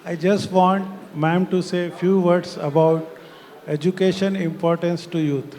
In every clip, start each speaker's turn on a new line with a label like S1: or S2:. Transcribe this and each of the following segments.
S1: I just want ma'am to say a few words about education importance to youth.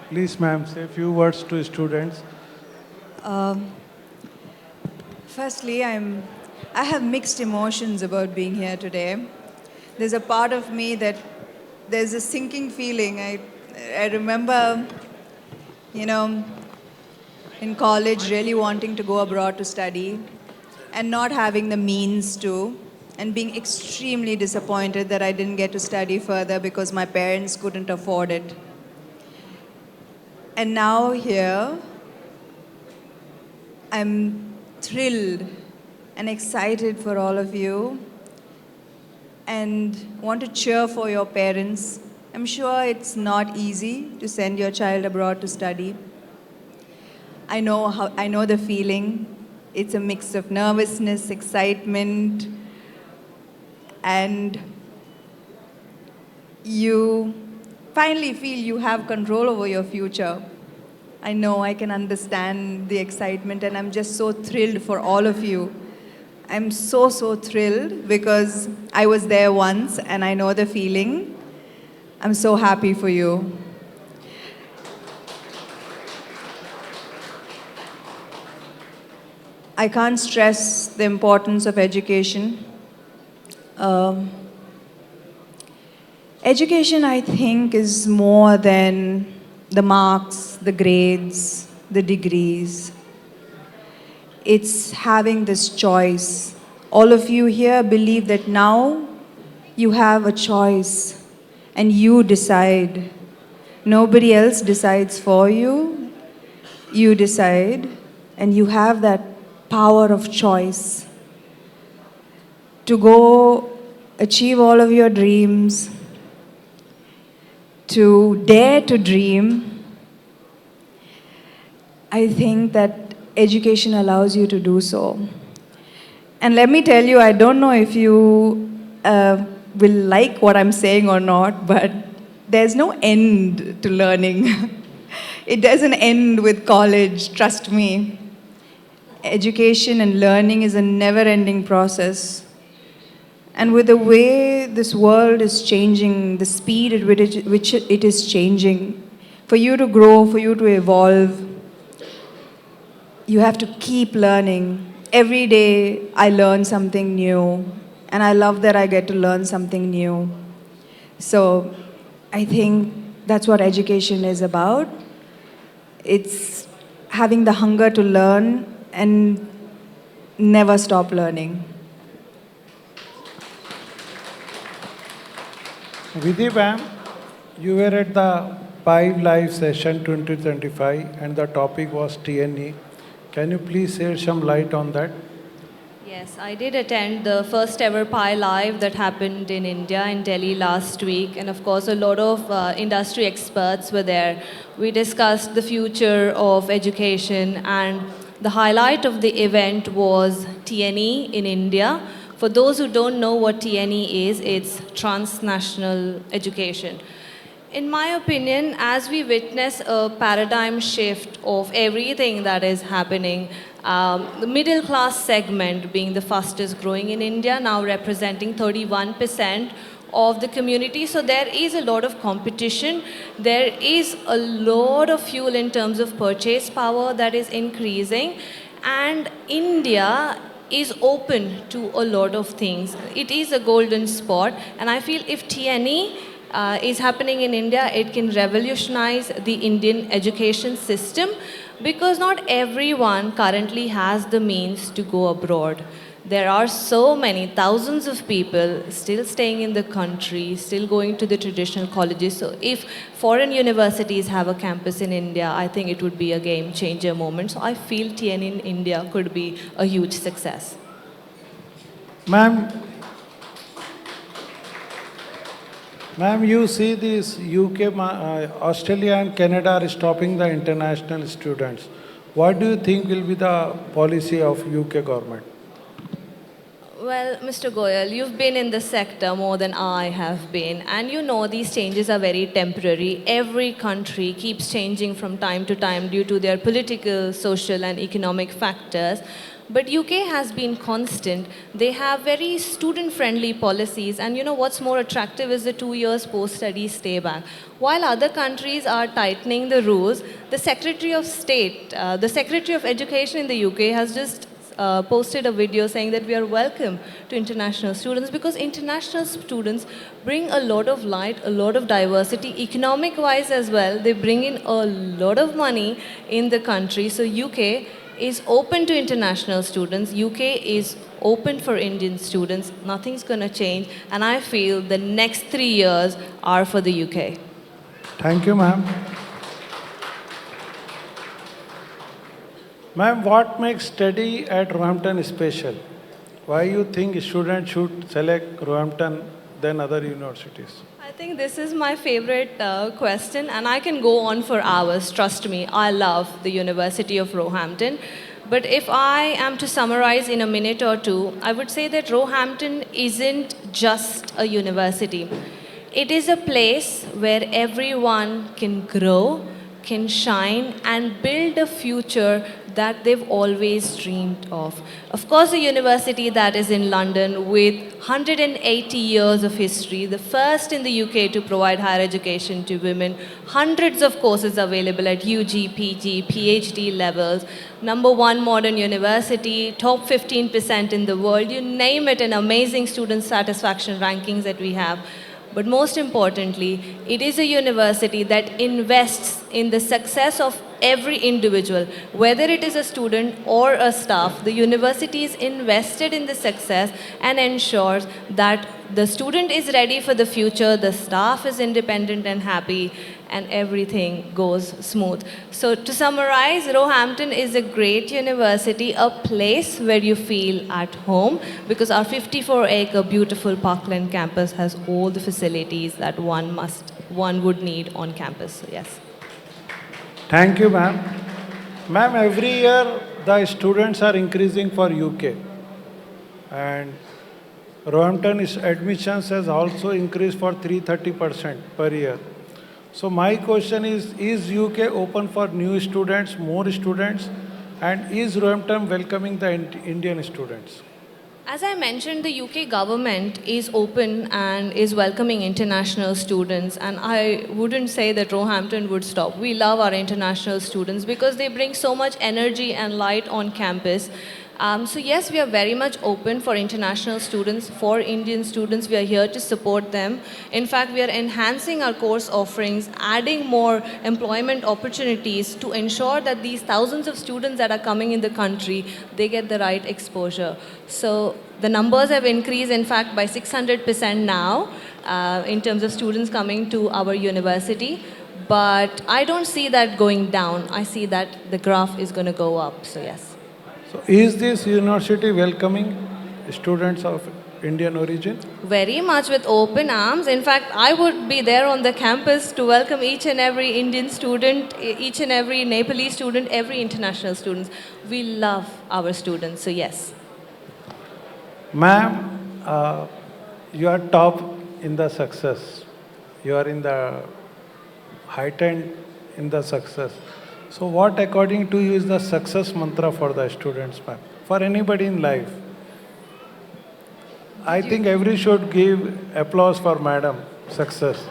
S1: Please, ma'am, say a few words to students.
S2: Um, Firstly, I have mixed emotions about being here today. There's a part of me that there's a sinking feeling. I remember, you know, in college really wanting to go abroad to study and not having the means to, and being extremely disappointed that I didn't get to study further because my parents couldn't afford it. And now here, I'm thrilled and excited for all of you and want to cheer for your parents. I'm sure it's not easy to send your child abroad to study. I know the feeling. It's a mix of nervousness, excitement, and you finally feel you have control over your future. I know I can understand the excitement, and I'm just so thrilled for all of you. I'm so thrilled because I was there once and I know the feeling. I'm so happy for you. I can't stress the importance of education. Um, Education, I think, is more than the marks, the grades, the degrees. It's having this choice. All of you here believe that now you have a choice and you decide. Nobody else decides for you. You decide, and you have that power of choice to go achieve all of your dreams, to dare to dream. I think that education allows you to do so. And let me tell you, I don't know if you will like what I'm saying or not, but there's no end to learning. It doesn't end with college, trust me. Education and learning is a never ending process. And with the way this world is changing, the speed at which it is changing, for you to grow, for you to evolve, you have to keep learning. Every day I learn something new, and I love that I get to learn something new. So I think that's what education is about. It's having the hunger to learn and never stop learning.
S1: Vidhi, ma'am, you were at the Five Live session 2025 and the topic was TNE. Can you please shed some light on that?
S3: Yes, I did attend the first ever Pi Live that happened in India, in Delhi last week. And of course, a lot of industry experts were there. We discussed the future of education, and the highlight of the event was TNE in India. For those who don't know what TNE is, it's transnational education. In my opinion, as we witness a paradigm shift of everything that is happening, the middle class segment being the fastest growing in India, now representing 31% of the community. So there is a lot of competition. There is a lot of fuel in terms of purchase power that is increasing. And India is open to a lot of things. It is a golden spot. And I feel if TNE is happening in India, it can revolutionize the Indian education system because not everyone currently has the means to go abroad. There are so many, thousands of people still staying in the country, still going to the traditional colleges. So if foreign universities have a campus in India, I think it would be a game changer moment. So I feel TN in India could be a huge success.
S1: Ma'am, ma'am, you see this UK, Australia and Canada are stopping the international students. What do you think will be the policy of UK government?
S3: Well, Mr. Goel, you've been in the sector more than I have been, and you know these changes are very temporary. Every country keeps changing from time to time due to their political, social, and economic factors. But UK has been constant. They have very student-friendly policies, and you know what's more attractive is the 2 years post-study stay back. While other countries are tightening the rules, the Secretary of State, the Secretary of Education in the UK has just posted a video saying that we are welcome to international students because international students bring a lot of light, a lot of diversity, economic wise as well. They bring in a lot of money in the country. So UK is open to international students. UK is open for Indian students. Nothing's going to change. And I feel the next 3 years are for the UK.
S1: Thank you, ma'am. Ma'am, what makes study at Roehampton special? Why you think students should select Roehampton than other universities?
S3: I think this is my favorite question, and I can go on for hours. Trust me, I love the University of Roehampton. But if I am to summarize in a minute or two, I would say that Roehampton isn't just a university. It is a place where everyone can grow, can shine, and build a future that they've always dreamed of. Of course, a university that is in London with 180 years of history, the first in the UK to provide higher education to women, hundreds of courses available at UG, PG, PhD levels, number one modern university, top 15% in the world, you name it, an amazing student satisfaction rankings that we have. But most importantly, it is a university that invests in the success of every individual. Whether it is a student or a staff, the university is invested in the success and ensures that the student is ready for the future, the staff is independent and happy, and everything goes smooth. So to summarize, Roehampton is a great university, a place where you feel at home because our 54-acre beautiful Parkland campus has all the facilities that one would need on campus. So yes.
S1: Thank you, ma'am. Ma'am, every year the students are increasing for UK, and Roehampton's admissions has also increased for 330% per year. So my question is UK open for new students, more students, and is Roehampton welcoming the Indian students?
S3: As I mentioned, the UK government is open and is welcoming international students, and I wouldn't say that Roehampton would stop. We love our international students because they bring so much energy and light on campus. So yes, we are very much open for international students, for Indian students. We are here to support them. In fact, we are enhancing our course offerings, adding more employment opportunities to ensure that these thousands of students that are coming in the country, they get the right exposure. So the numbers have increased, in fact, by 600% now in terms of students coming to our university. But I don't see that going down. I see that the graph is going to go up. So yes.
S1: So is this university welcoming students of Indian origin?
S3: Very much with open arms. In fact, I would be there on the campus to welcome each and every Indian student, each and every Nepalese student, every international student. We love our students, so yes.
S1: Ma'am, you are top in the success. You are in the heightened in the success. So what according to you is the success mantra for the students, ma'am? For anybody in life? I think every should give applause for madam success.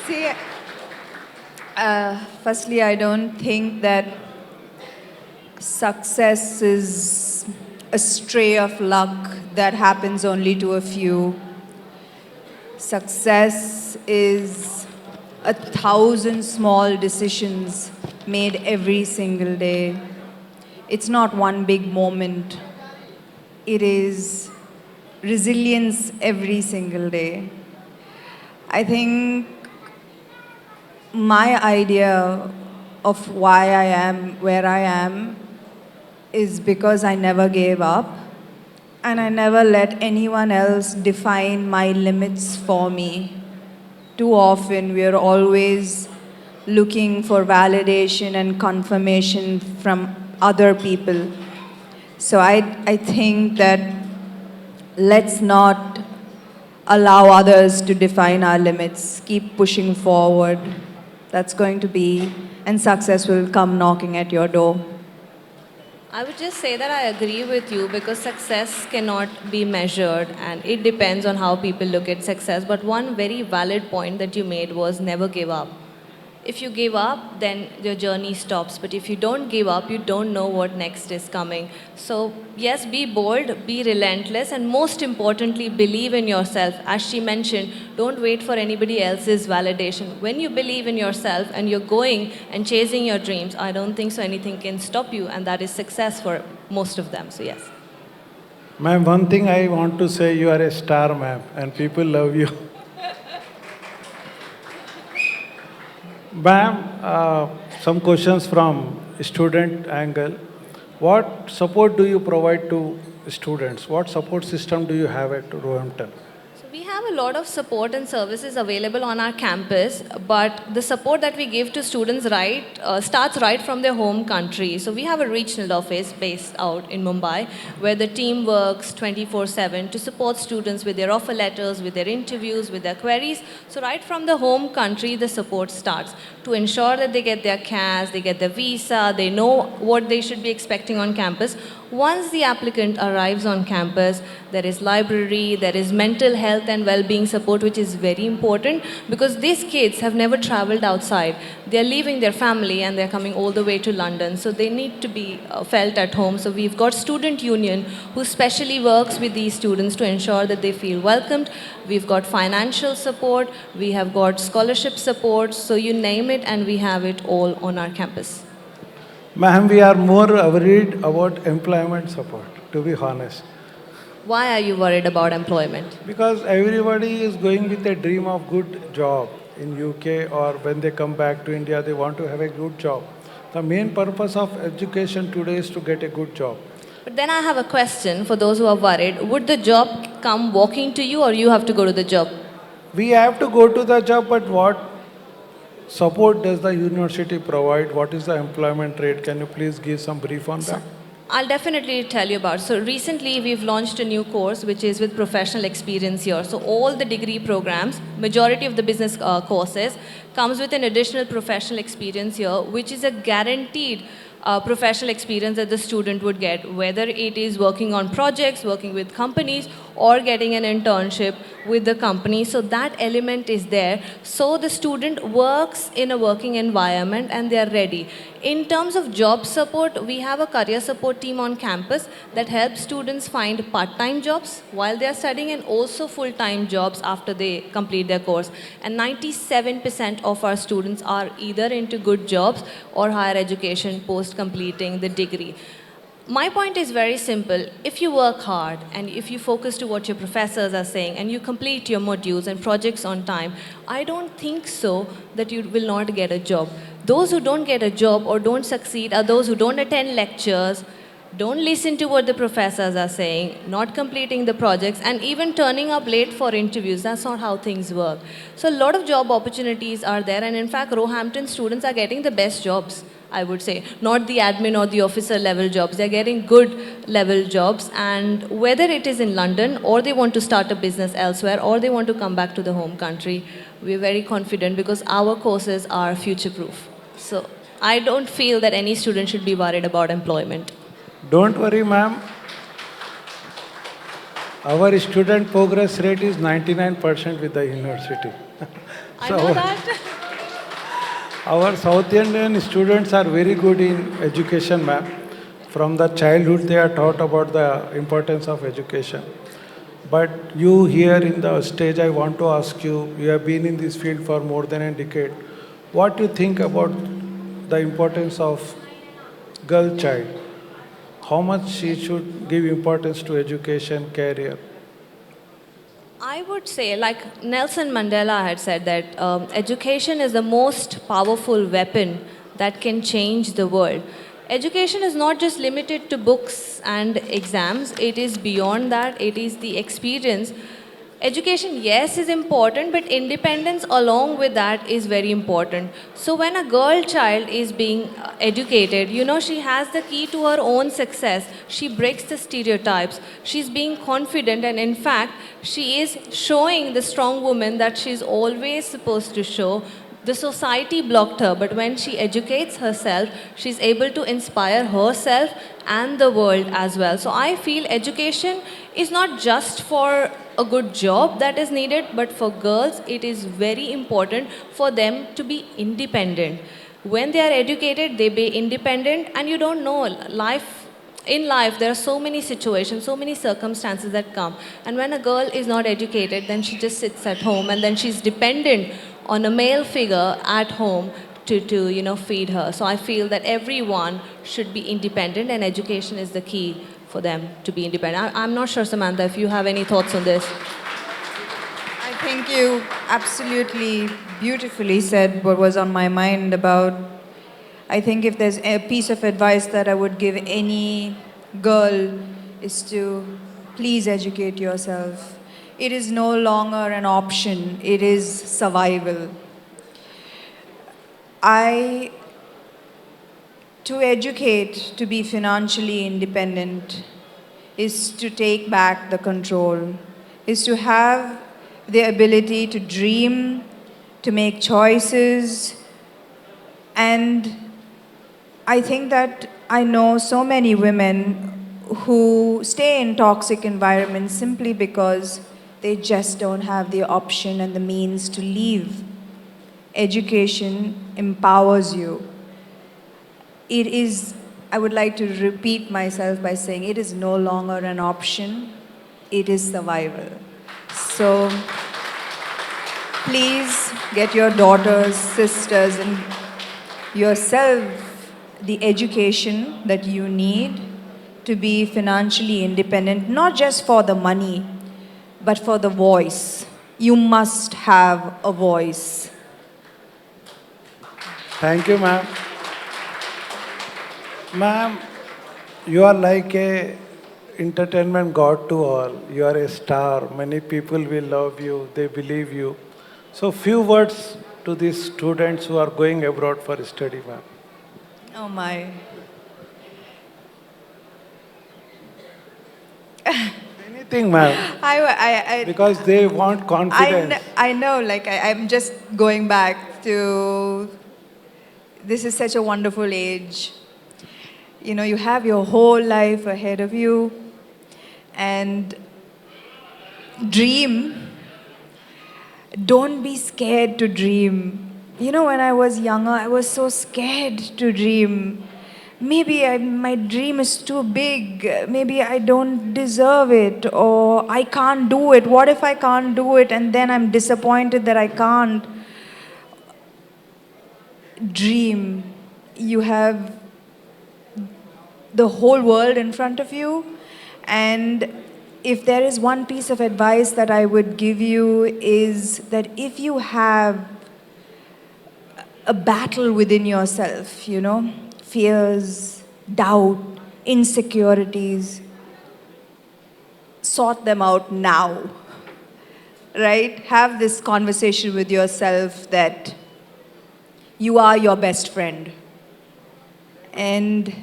S2: See, firstly, I don't think that success is a stray of luck that happens only to a few. Success is 1,000 small decisions made every single day. It's not one big moment. It is resilience every single day. I think my idea of why I am where I am is because I never gave up and I never let anyone else define my limits for me. Too often, we are always looking for validation and confirmation from other people. So I think that let's not allow others to define our limits. Keep pushing forward. That's going to be, and success will come knocking at your door.
S3: I would just say that I agree with you because success cannot be measured and it depends on how people look at success. But one very valid point that you made was never give up. If you give up, then your journey stops. But if you don't give up, you don't know what next is coming. So, yes, be bold, be relentless, and most importantly, believe in yourself. As she mentioned, don't wait for anybody else's validation. When you believe in yourself and you're going and chasing your dreams, I don't think so anything can stop you, and that is success for most of them. So, yes.
S1: Ma'am, one thing I want to say, you are a star, ma'am, and people love you. Ma'am, some questions from student angle. What support do you provide to students? What support system do you have at Roehampton?
S3: So we have a lot of support and services available on our campus, but the support that we give to students starts right from their home country. So we have a regional office based out in Mumbai where the team works 24/7 to support students with their offer letters, with their interviews, with their queries. So right from the home country, the support starts to ensure that they get their CAS, they get their visa, they know what they should be expecting on campus. Once the applicant arrives on campus, there is library, there is mental health and well-being support, which is very important because these kids have never traveled outside. They are leaving their family and they're coming all the way to London, so they need to be felt at home. So we've got Student Union who specially works with these students to ensure that they feel welcomed. We've got financial support, we have got scholarship support, so you name it and we have it all on our campus.
S1: Ma'am, we are more worried about employment support, to be honest.
S3: Why are you worried about employment?
S1: Because everybody is going with a dream of good job in UK, or when they come back to India, they want to have a good job. The main purpose of education today is to get a good job.
S3: But then I have a question for those who are worried. Would the job come walking to you or you have to go to the job?
S1: We have to go to the job, but what support does the university provide? What is the employment rate? Can you please give some brief on that?
S3: I'll definitely tell you about. So recently we've launched a new course which is with professional experience here. So all the degree programs, majority of the business courses comes with an additional professional experience here, which is a guaranteed professional experience that the student would get, whether it is working on projects, working with companies, or getting an internship with the company. So that element is there. So the student works in a working environment and they are ready. In terms of job support, we have a career support team on campus that helps students find part-time jobs while they are studying and also full-time jobs after they complete their course. And 97% of our students are either into good jobs or higher education post completing the degree. My point is very simple. If you work hard and if you focus to what your professors are saying and you complete your modules and projects on time, I don't think so that you will not get a job. Those who don't get a job or don't succeed are those who don't attend lectures, don't listen to what the professors are saying, not completing the projects, and even turning up late for interviews. That's not how things work. So a lot of job opportunities are there, and in fact, Roehampton students are getting the best jobs, I would say. Not the admin or the officer level jobs. They're getting good level jobs, and whether it is in London or they want to start a business elsewhere or they want to come back to the home country, we're very confident because our courses are future-proof. So I don't feel that any student should be worried about employment.
S1: Don't worry, ma'am. Our student progress rate is 99% with the university.
S3: I know that.
S1: Our South Indian students are very good in education, ma'am. From the childhood, they are taught about the importance of education. But you here in the stage, I want to ask you, you have been in this field for more than a decade. What do you think about the importance of girl child? How much she should give importance to education, career?
S3: I would say, like Nelson Mandela had said, that education is the most powerful weapon that can change the world. Education is not just limited to books and exams, it is beyond that, it is the experience. Education, yes, is important, but independence along with that is very important. So when a girl child is being educated, you know, she has the key to her own success. She breaks the stereotypes. She's being confident, and in fact, she is showing the strong woman that she's always supposed to show. the society blocked her, but when she educates herself, she's able to inspire herself and the world as well. So I feel education is not just for a good job that is needed, but for girls, it is very important for them to be independent. When they are educated, they be independent, and you don't know life. In life, there are so many situations, so many circumstances that come. And when a girl is not educated, then she just sits at home and then she's dependent on a male figure at home to feed her. So I feel that everyone should be independent, and education is the key for them to be independent. I'm not sure, Samantha, if you have any thoughts on this.
S2: I think you absolutely beautifully said what was on my mind about. I think if there's a piece of advice that I would give any girl is to please educate yourself. It is no longer an option, it is survival. To educate, to be financially independent, is to take back the control, is to have the ability to dream, to make choices. And I think that I know so many women who stay in toxic environments simply because they just don't have the option and the means to leave. Education empowers you. It is, I would like to repeat myself by saying, it is no longer an option, it is survival. So please get your daughters, sisters, and yourself the education that you need to be financially independent, not just for the money, but for the voice. You must have a voice.
S1: Thank you, ma'am. Ma'am, you are like a entertainment god to all. You are a star. Many people will love you. They believe you. So few words to these students who are going abroad for study, ma'am.
S2: Oh my.
S1: Anything, ma'am. Because they want confidence.
S2: I know, like, I'm just going back to, this is such a wonderful age. You know, you have your whole life ahead of you, and dream. Don't be scared to dream. You know, when I was younger, I was so scared to dream. Maybe my dream is too big. Maybe I don't deserve it, or I can't do it. What if I can't do it and then I'm disappointed that I can't? Dream. You have the whole world in front of you, and if there is one piece of advice that I would give you is that if you have a battle within yourself, you know, fears, doubt, insecurities, sort them out now, right? Have this conversation with yourself that you are your best friend and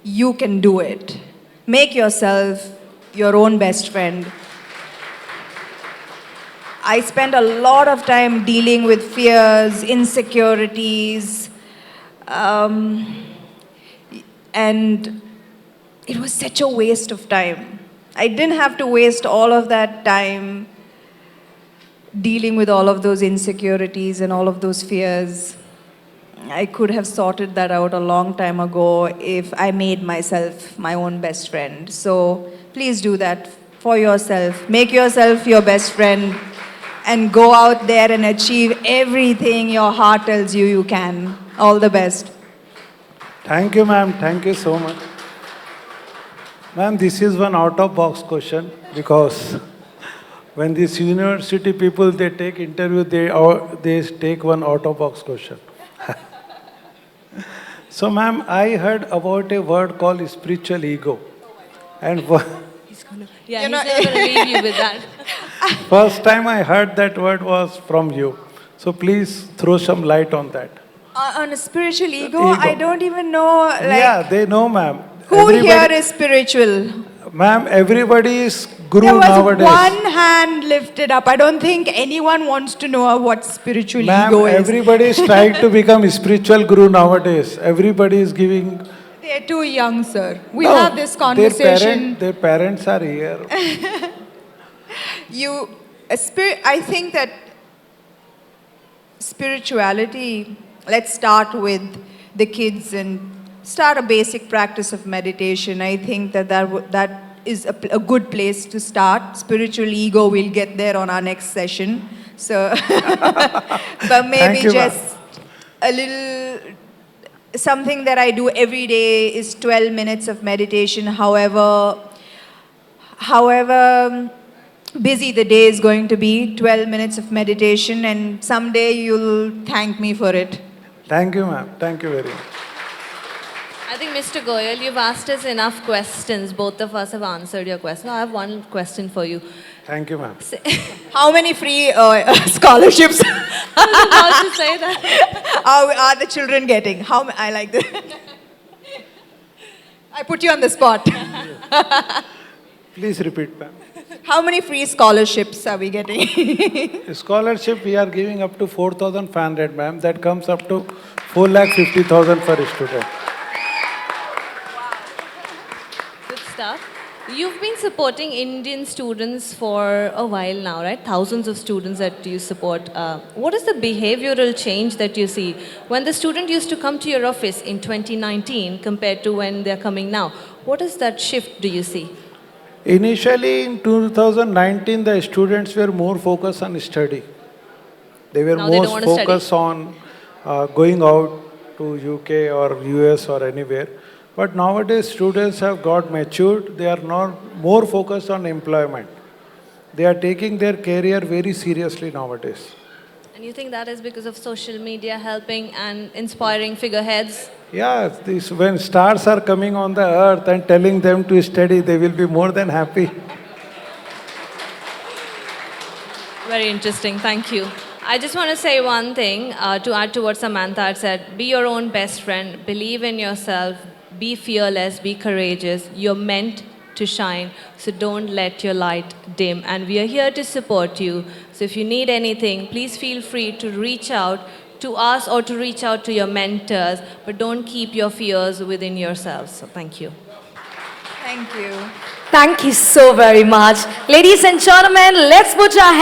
S2: you can do it. Make yourself your own best friend. I spent a lot of time dealing with fears, insecurities, and it was such a waste of time. I didn't have to waste all of that time dealing with all of those insecurities and all of those fears. I could have sorted that out a long time ago if I made myself my own best friend. So please do that for yourself. Make yourself your best friend and go out there and achieve everything your heart tells you you can. All the best.
S1: Thank you, ma'am. Thank you so much. Ma'am, this is one out-of-box question because when these university people, they take interview, they take one out-of-box question. So, ma'am, I heard about a word called spiritual ego. And
S3: He's not going to leave you with that.
S1: first time I heard that word was from you. So please throw some light on that.
S2: On a spiritual ego, I don't even know. Like,
S1: yeah, they know, ma'am.
S2: Who here is spiritual?
S1: Ma'am, everybody is guru
S2: There was
S1: nowadays.
S2: one hand lifted up. I don't think anyone wants to know what spiritual
S1: Ma'am,
S2: ego is.
S1: everybody is trying to become a spiritual guru nowadays. Everybody is giving.
S2: They're too young, sir. We'll
S1: No,
S2: have this conversation.
S1: Their parents are here.
S2: I think that spirituality, let's start with the kids and start a basic practice of meditation. I think that is a good place to start. Spiritual ego, we'll get there on our next session. So, but maybe
S1: Thank you, ma'am.
S2: just a little, something that I do every day is 12 minutes of meditation. However busy the day is going to be, 12 minutes of meditation, and someday you'll thank me for it.
S1: Thank you, ma'am. Thank you very much.
S3: I think, Mr. Goel, you've asked us enough questions. Both of us have answered your question. I have one question for you.
S1: Thank you, ma'am.
S2: How many free scholarships
S3: I was about to say that.
S2: are the children getting? I like that. I put you on the spot.
S1: Please repeat, ma'am.
S2: How many free scholarships are we getting?
S1: Scholarship, we are giving up to 4,500, ma'am. That comes up to 4,50,000 for a student.
S3: Good stuff. You've been supporting Indian students for a while now, right? Thousands of students that you support. What is the behavioral change that you see when the student used to come to your office in 2019 compared to when they're coming now? What is that shift do you see?
S1: Initially, in 2019, the students were more focused on study. They were
S3: Now they
S1: more
S3: don't want to study?
S1: focused on going out to UK or US or anywhere. But nowadays, students have got matured. They are not more focused on employment. They are taking their career very seriously nowadays.
S3: And you think that is because of social media helping and inspiring figureheads?
S1: Yeah, when stars are coming on the earth and telling them to study, they will be more than happy.
S3: Very interesting. Thank you. I just want to say one thing to add to what Samantha had said. Be your own best friend. Believe in yourself. Be fearless. Be courageous. You're meant to shine. So don't let your light dim. And we are here to support you. So if you need anything, please feel free to reach out to us or to reach out to your mentors. But don't keep your fears within yourselves. So thank you.
S2: Thank you.
S4: Thank you so very much. Ladies and gentlemen, let's put our hands